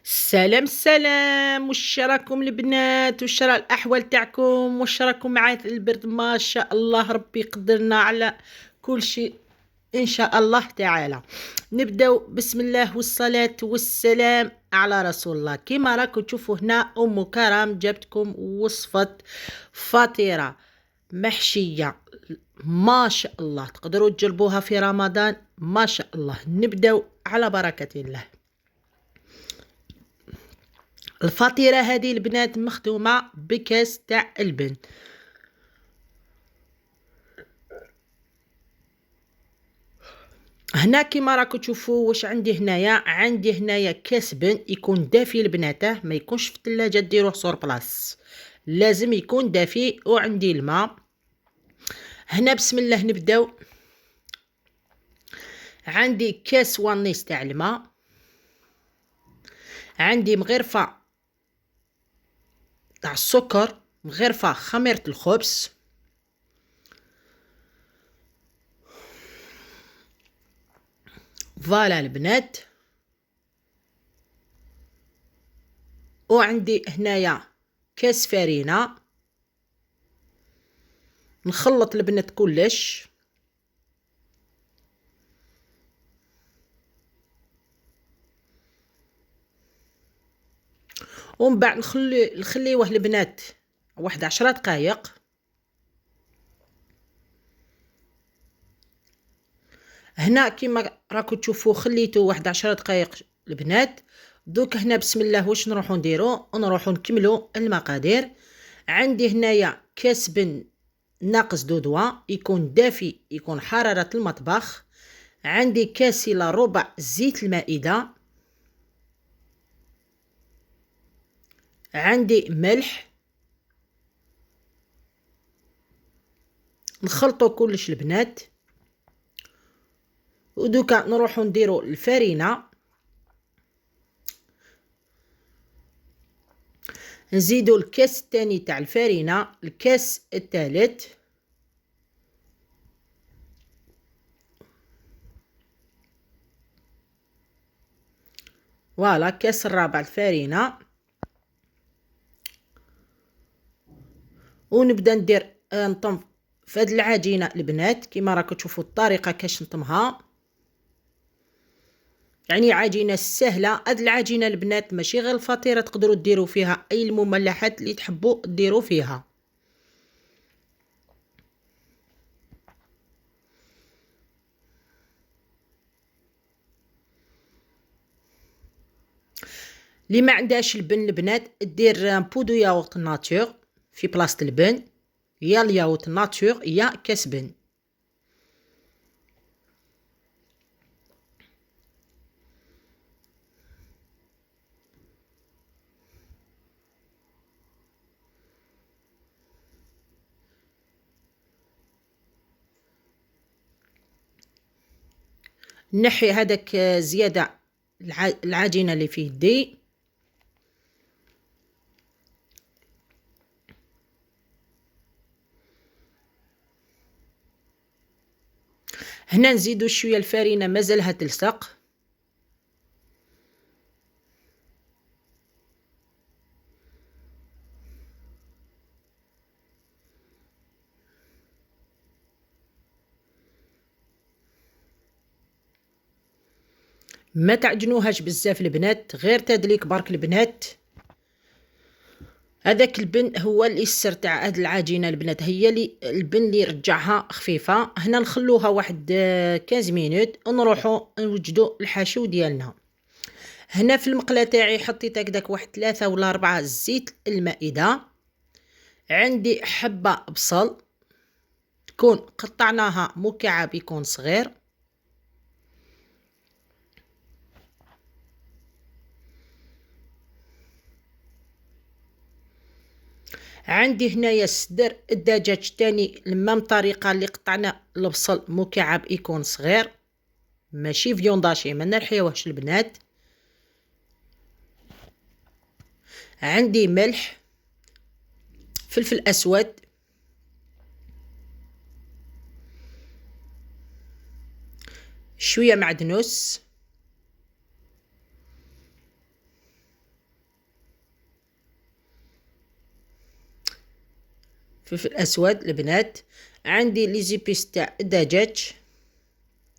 سلام سلام، واش راكم البنات؟ واش راه الاحوال تاعكم؟ واش راكم مع البرد؟ ما شاء الله ربي يقدرنا على كل شيء ان شاء الله تعالى. نبداو بسم الله والصلاة والسلام على رسول الله. كما راكم تشوفوا هنا ام كرم جابتكم وصفة فطيرة محشية، ما شاء الله تقدروا تجربوها في رمضان. ما شاء الله، نبداو على بركة الله. الفطيرة هذه البنات مخدومة بكاس تاع البن. هنا كيما راكم تشوفوا واش عندي هنايا كاس بن يكون دافي البنات، ما يكونش في الثلاجة ديروه سور بلاص، لازم يكون دافي. وعندي الماء هنا. بسم الله نبداو. عندي كاس ونيس تاع الماء، عندي مغرفة تاع السكر، مغرفة خميرة الخبز، فوالا البنات. وعندي هنايا كاس فرينة. نخلط البنات كلش. ومن بعد نخليوه البنات واحد 10 دقائق. هنا كيما راكم تشوفوا خليته واحد 10 دقائق البنات. دوك هنا بسم الله واش نروحو نديرو؟ نروحو نكملو المقادير. عندي هنايا كاس بن ناقص دودوا يكون دافي، يكون حرارة المطبخ. عندي كاس إلى ربع زيت المائدة. عندي ملح. نخلطو كلش البنات. ودوكا نروحو نديرو الفرينة. نزيدو الكاس الثاني تاع الفرينة، الكاس الثالث، فوالا كاس الرابع الفرينة. ونبدا ندير نطم في هاد العجينه البنات كيما راكم تشوفوا الطريقه كاش نطمها. يعني عجينه سهله. هاد العجينه البنات ماشي غير الفطيره، تقدروا ديروا فيها اي المملحات اللي تحبوا ديروا فيها. اللي ما عندهاش البن البنات دير بودو ياغورت ناتور في بلاصه البن، يا الياغورت ناتور يا كاس بن. نحي هذاك زياده العجينه اللي فيه دي. هنا نزيدو شويه الفرينه مازالها تلصق. ما تعجنوهاش بزاف البنات، غير تدليك برك البنات. هذاك البن هو اللي السر تاع هاد العجينه البنات، هي اللي البن اللي يرجعها خفيفه. هنا نخلوها واحد 15 مينوت ونروحو نوجدو الحشو ديالنا. هنا في المقله تاعي حطيت هكداك واحد 3 ولا 4 زيت المائده. عندي حبه بصل تكون قطعناها مكعب يكون صغير. عندي هنايا صدر الدجاج تاني المام طريقه اللي قطعنا البصل مكعب يكون صغير، ماشي فيونداشي، ما نرحيوهش البنات. عندي ملح، فلفل اسود، شويه معدنوس، فلفل اسود البنات. عندي لي زيبيس تاع الدجاج،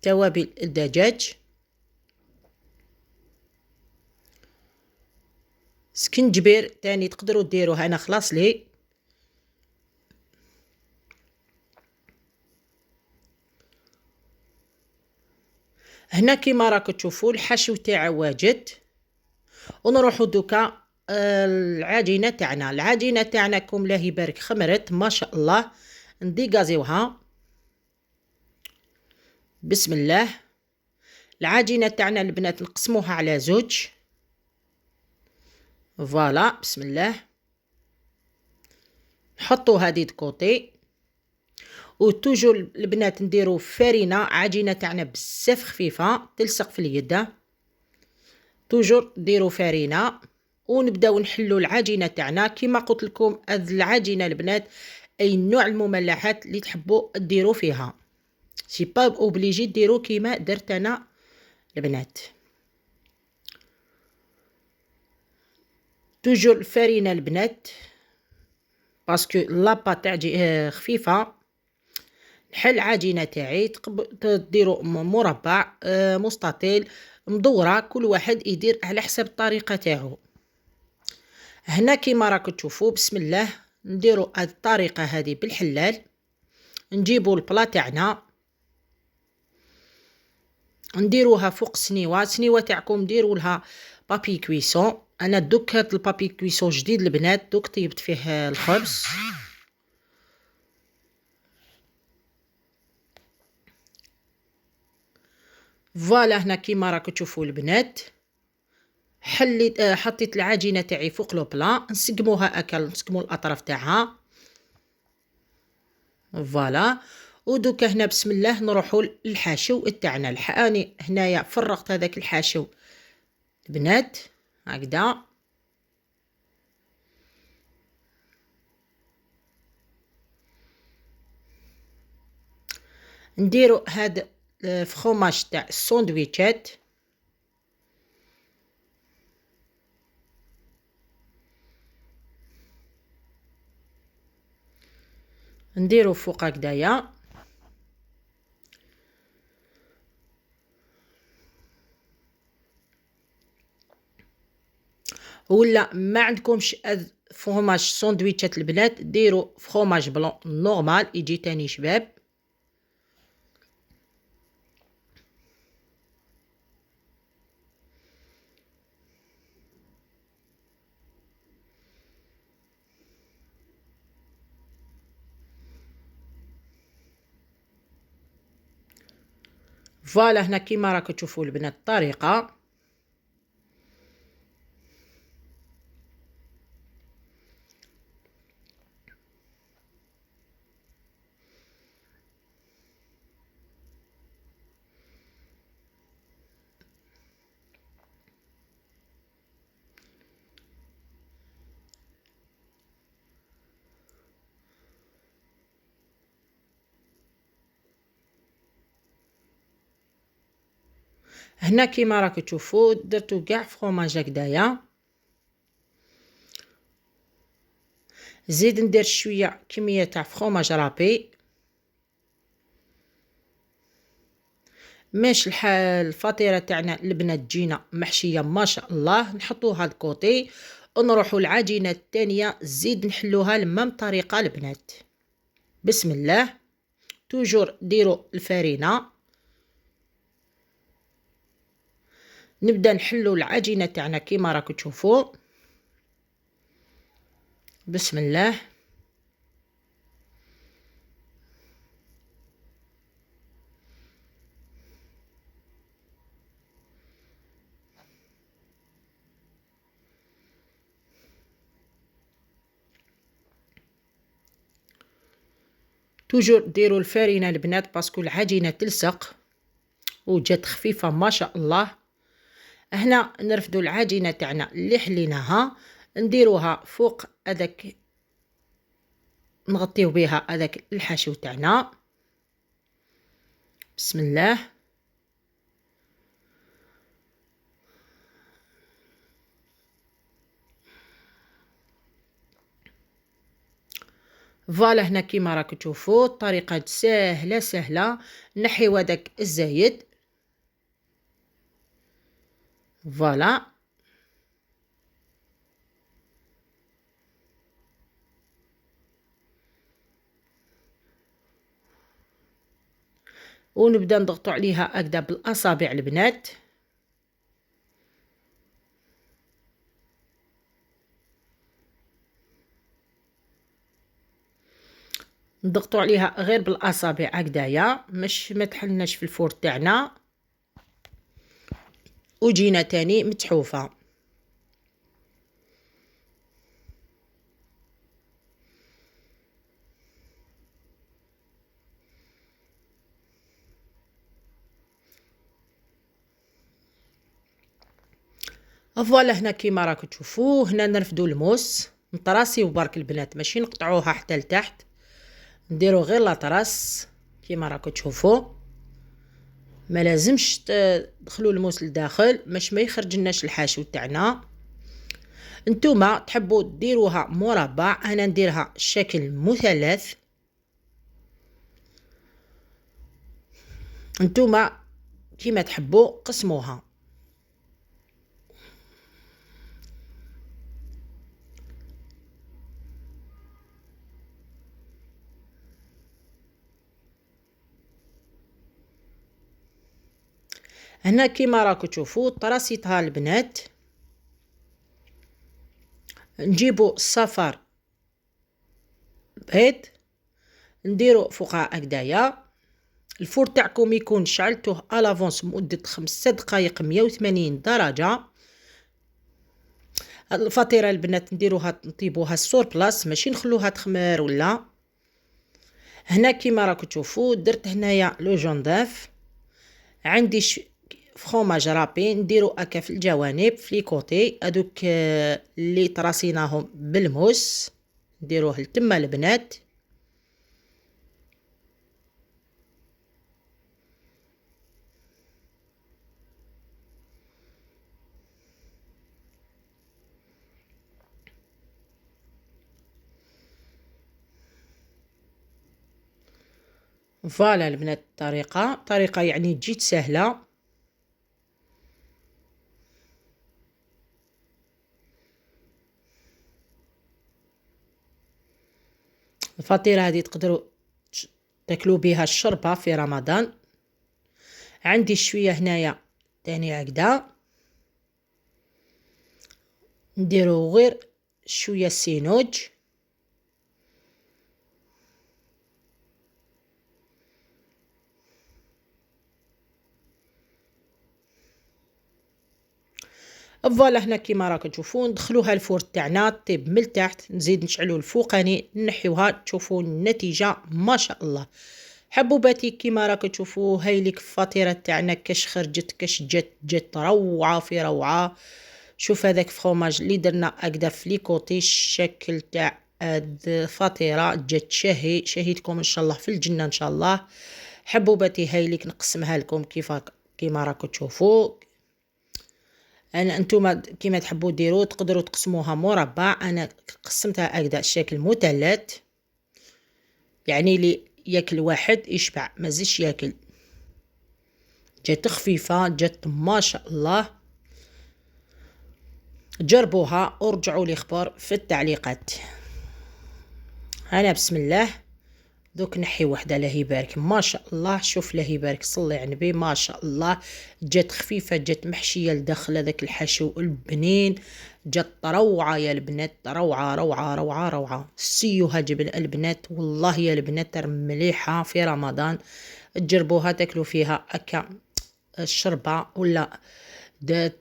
توابل الدجاج، سكنجبير تاني تقدروا ديروه، انا خلاص لي. هنا كيما راكم تشوفوا الحشو تاعه واجد. ونروحوا دوكا العجينه تاعنا. العجينه تاعنا كم الله يبارك خمرت ما شاء الله. نديغازيوها بسم الله. العجينه تاعنا البنات نقسموها على زوج. فوالا بسم الله. نحطوا هذه دكوطي. وتوجور البنات نديروا فرينه. عجينه تاعنا بزاف خفيفه تلصق في اليد. توجور ديروا فرينه ونبداو نحلوا العجينه تاعنا. كما قلت لكم هذه العجينه البنات اي نوع المملحات اللي تحبوا ديروا فيها، سي با اوبليجي ديروا كيما درت انا البنات. توجور الفرينه البنات باسكو لابا تاع خفيفه. نحل عجينه تاعي تديروا مربع مستطيل مدوره، كل واحد يدير على حسب الطريقه تاعو. هنا كيما راكم تشوفوا بسم الله نديروا هذه الطريقه هذه بالحلال. نجيبوا البلا تاعنا نديروها فوق السنيوه تاعكم، ديروا لها بابي كويسون. انا دوك هاد البابي كويسون جديد البنات، دوك طيبت فيه الخبز. فوالا هنا كيما راكم تشوفوا البنات حطيت العجينه تاعي فوق لو بلا. نسقموها اكل، نسقموا الاطراف تاعها. فوالا. ودوكا هنا بسم الله نروحوا للحاشو تاعنا. اني هنايا فرغت هذاك الحاشو البنات هكذا. نديروا هاد الفخوماج تاع الساندويتشات. نديرو فوق هكذايا. ولا ما عندكمش فخوماج ساندويتشات البنات ديروا فخوماج بلون نورمال يجي تاني شباب. فوالا هنا كيما راكم تشوفوا البنات الطريقه. هنا كيما راكم تشوفوا درتو كاع فخوماج هكذايا. زيد ندير شويه كميه تاع فخوماج رابي. ماش الفطيره تاعنا البنات تجينا محشيه ما شاء الله. نحطوها الكوطي ونروحوا العجينه الثانيه زيد نحلوها لمام طريقه البنات. بسم الله. توجور ديروا الفرينه. نبدا نحلو العجينه تاعنا كيما راكم تشوفوا. بسم الله. توجور ديروا الفرينه البنات باسكو العجينه تلصق وجات خفيفه ما شاء الله. هنا نرفدوا العجينه تاعنا اللي حليناها نديروها فوق هذاك، نغطيو بها هذاك الحشو تاعنا. بسم الله. فوالا هنا كيما راكم تشوفوا الطريقه سهله سهله. نحيو هذاك الزايد. فوالا ونبدا نضغطوا عليها هكذا بالاصابع البنات. نضغطوا عليها غير بالاصابع هكذايا، مش ما تحلناش في الفور تاعنا. وجينا تاني متحوفه. فوالا هنا كيما راكم تشوفوا هنا نرفدوا الموس نطراسيو برك البنات، ماشي نقطعوها حتى لتحت، نديرو غير لاطراس كيما راكم تشوفوا. ما لازمش تدخلوا الموس لداخل باش ما يخرجلناش الحاشو تاعنا. نتوما تحبوا ديروها مربع، انا نديرها شكل مثلث. نتوما كيما تحبوا قسموها. هنا كيما راكم تشوفوا طراسيتها البنات. نجيبوا الصفر بيض نديرو فوقها هكذايا. الفور تاعكم يكون شعلتوه الافونس مدة 5 دقائق 180 درجة. هاد الفطيرة البنات نديروها نطيبوها سور بلاص، ماشي نخلوها تخمر ولا. هنا كيما راكم تشوفوا درت هنايا لو جون داف. عندي فخوماج رابي نديرو هكا في الجوانب في لي كوتي هذوك اللي طراسيناهم بالموس نديروه لتما البنات. فوالا البنات طريقة يعني جيت سهلة. الفطيرة هذه تقدروا تاكلوا بها الشربة في رمضان. عندي شوية هنايا تاني هكذا نديرو غير شوية سينوج. فوالا هنا كيما راكم تشوفوا ندخلوها الفور تاعنا طيب من التحت، نزيد نشعلو الفوقاني نحيوها تشوفوا النتيجة ما شاء الله. حبوباتي كيما راكم تشوفوا هايليك الفطيرة تاعنا كاش خرجت كاش جات روعة في روعة. شوف هذاك فخوماج اللي درنا هكذا في لي كوتي الشكل تاع هاد الفطيرة جات شهيتكم ان شاء الله في الجنة ان شاء الله. حبوباتي هايليك نقسمها لكم كيما راكم تشوفوا. انا انتوما كيما تحبوا ديروا تقدروا تقسموها مربع، انا قسمتها هكذا شكل مثلث يعني لي ياكل واحد يشبع ما زيدش ياكل. جات خفيفه جات ما شاء الله. جربوها ورجعوا لي خبر في التعليقات. انا بسم الله دوك نحي وحده الله يبارك ما شاء الله. شوف الله يبارك صلي على النبي ما شاء الله. جات خفيفه جات محشيه لداخل هذاك الحشو البنين. جات روعه يا البنات روعه روعه روعه روعه. سيوها جبل البنات والله يا البنات مليحه في رمضان. تجربوها تاكلوا فيها هكا الشربه ولا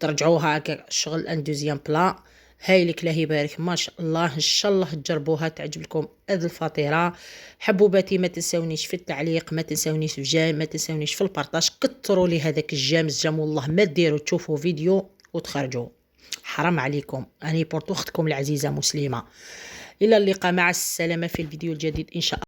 ترجعوها هكا شغل ان دوزيام بلا. هايلك الله يبارك ما شاء الله. ان شاء الله تجربوها تعجب لكم هذه الفطيره. حبوباتي ما تنسونيش في التعليق، ما تنسونيش في الجيم، ما تنسونيش في البارطاج. كثروا لي هذاك الجام والله ما ديروا تشوفوا فيديو وتخرجوا حرام عليكم. اني بورتو اختكم العزيزه مسلمه. الى اللقاء مع السلامه في الفيديو الجديد ان شاء الله.